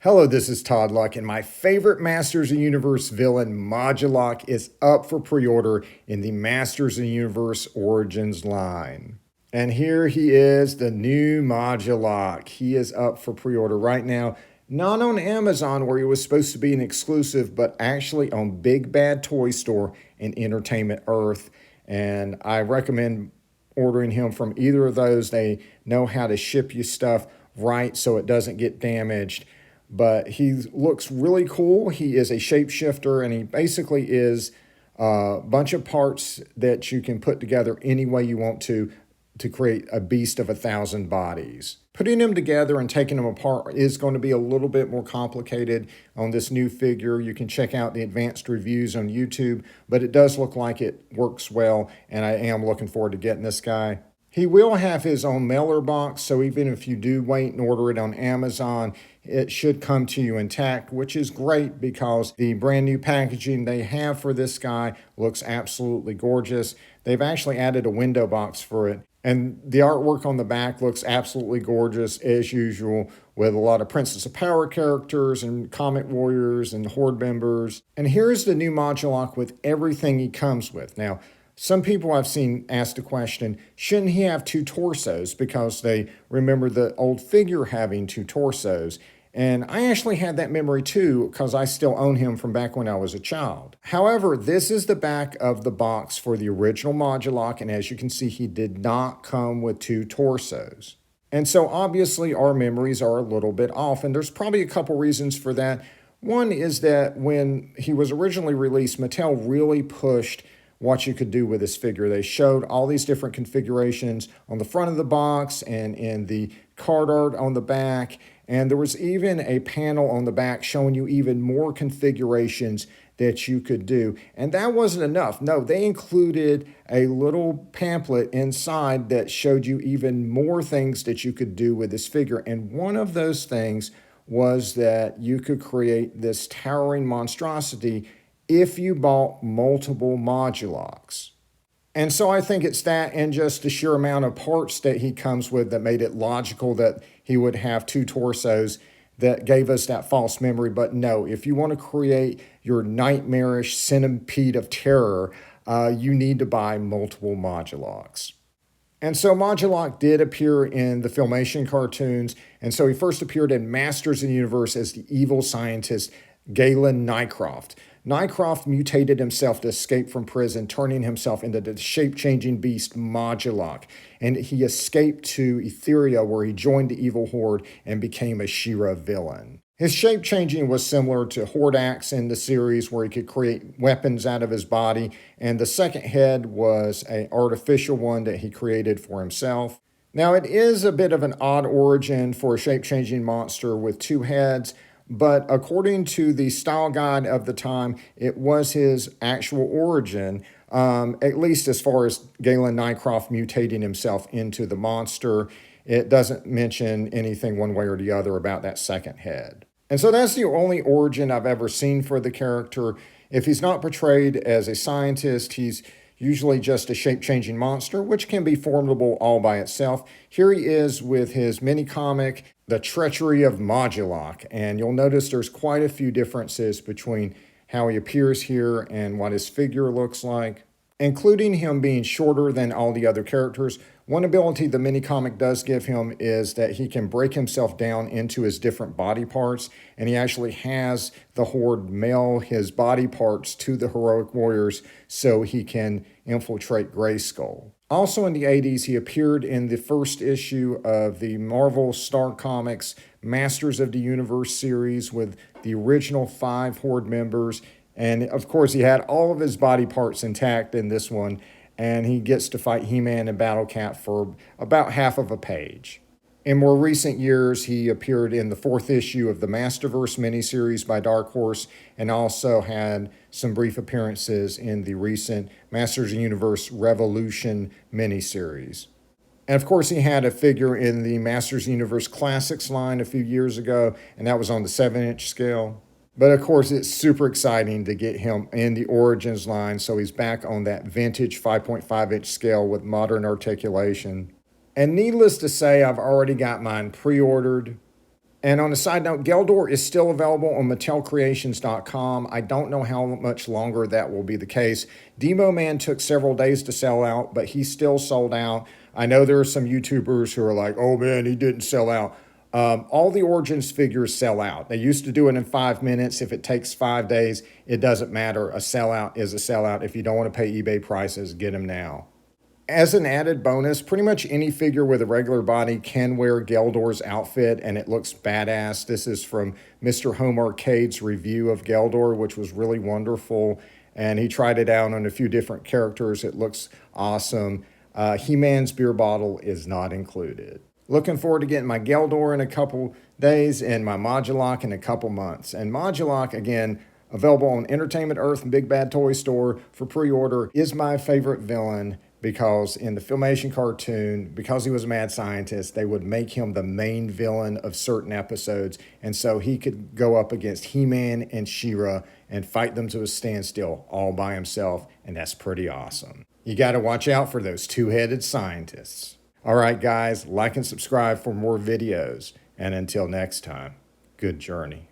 Hello, this is Todd Luck, and my favorite Masters of the Universe villain, Modulok, is up for pre-order in the Masters of the Universe Origins line. And here he is, the new Modulok. He is up for pre-order right now, not on Amazon where he was supposed to be an exclusive, but actually on Big Bad Toy Store and Entertainment Earth. And I recommend ordering him from either of those. They know how to ship you stuff right so it doesn't get damaged. But he looks really cool. He is a shapeshifter, and he basically is a bunch of parts that you can put together any way you want to create a beast of 1,000 bodies. Putting them together and taking them apart is going to be a little bit more complicated on this new figure. You can check out the advanced reviews on YouTube, but it does look like it works well, and I am looking forward to getting this guy. He will have his own mailer box, so even if you do wait and order it on Amazon, it should come to you intact, which is great because the brand new packaging they have for this guy looks absolutely gorgeous. They've actually added a window box for it, and the artwork on the back looks absolutely gorgeous as usual, with a lot of Princess of Power characters and Comet Warriors and Horde members. And here's the new Modulok with everything he comes with. Now, some people I've seen ask the question, shouldn't he have two torsos? Because they remember the old figure having two torsos. And I actually had that memory too, because I still own him from back when I was a child. However, this is the back of the box for the original Modulok, and as you can see, he did not come with two torsos. And so obviously our memories are a little bit off, and there's probably a couple reasons for that. One is that when he was originally released, Mattel really pushed what you could do with this figure. They showed all these different configurations on the front of the box and in the card art on the back. And there was even a panel on the back showing you even more configurations that you could do. And that wasn't enough. No, they included a little pamphlet inside that showed you even more things that you could do with this figure. And one of those things was that you could create this towering monstrosity if you bought multiple Moduloks. And so I think it's that and just the sheer amount of parts that he comes with that made it logical that he would have two torsos that gave us that false memory. But no, if you want to create your nightmarish centipede of terror, you need to buy multiple Moduloks. And so Modulok did appear in the Filmation cartoons, and so he first appeared in Masters of the Universe as the evil scientist Galen Nycroft. Nycroft mutated himself to escape from prison, turning himself into the shape-changing beast Modulok. And he escaped to Etheria, where he joined the evil Horde and became a She-Ra villain. His shape-changing was similar to Hordax in the series, where he could create weapons out of his body. And the second head was an artificial one that he created for himself. Now, it is a bit of an odd origin for a shape-changing monster with two heads, but according to the style guide of the time, it was his actual origin, at least as far as Galen Nycroft mutating himself into the monster. It doesn't mention anything one way or the other about that second head. And so that's the only origin I've ever seen for the character. If he's not portrayed as a scientist, he's usually just a shape-changing monster, which can be formidable all by itself. Here he is with his mini-comic, The Treachery of Modulok, and you'll notice there's quite a few differences between how he appears here and what his figure looks like, including him being shorter than all the other characters. One ability the mini-comic does give him is that he can break himself down into his different body parts, and he actually has the Horde mail his body parts to the heroic warriors so he can infiltrate Grayskull. Also in the 80s, he appeared in the first issue of the Marvel Star Comics Masters of the Universe series with the original 5 Horde members. And of course, he had all of his body parts intact in this one, and he gets to fight He-Man and Battle Cat for about half of a page. In more recent years, he appeared in the 4th issue of the Masterverse miniseries by Dark Horse, and also had some brief appearances in the recent Masters of the Universe Revolution miniseries. And of course, he had a figure in the Masters of the Universe Classics line a few years ago, and that was on the 7-inch scale. But of course, it's super exciting to get him in the Origins line, so he's back on that vintage 5.5-inch scale with modern articulation. And needless to say, I've already got mine pre-ordered. And on a side note, Geldor is still available on MattelCreations.com. I don't know how much longer that will be the case. Demo Man took several days to sell out, but he still sold out. I know there are some YouTubers who are like, oh man, he didn't sell out. All the Origins figures sell out. They used to do it in 5 minutes. If it takes 5 days, it doesn't matter. A sellout is a sellout. If you don't want to pay eBay prices, get them now. As an added bonus, pretty much any figure with a regular body can wear Geldor's outfit, and it looks badass. This is from Mr. Home Arcade's review of Geldor, which was really wonderful, and he tried it out on a few different characters. It looks awesome. He-Man's beer bottle is not included. Looking forward to getting my Geldor in a couple days and my MODULOK in a couple months. And MODULOK, again, available on Entertainment Earth and Big Bad Toy Store for pre-order, is my favorite villain, because in the Filmation cartoon, because he was a mad scientist, they would make him the main villain of certain episodes. And so he could go up against He-Man and She-Ra and fight them to a standstill all by himself. And that's pretty awesome. You got to watch out for those two-headed scientists. All right, guys, like and subscribe for more videos. And until next time, good journey.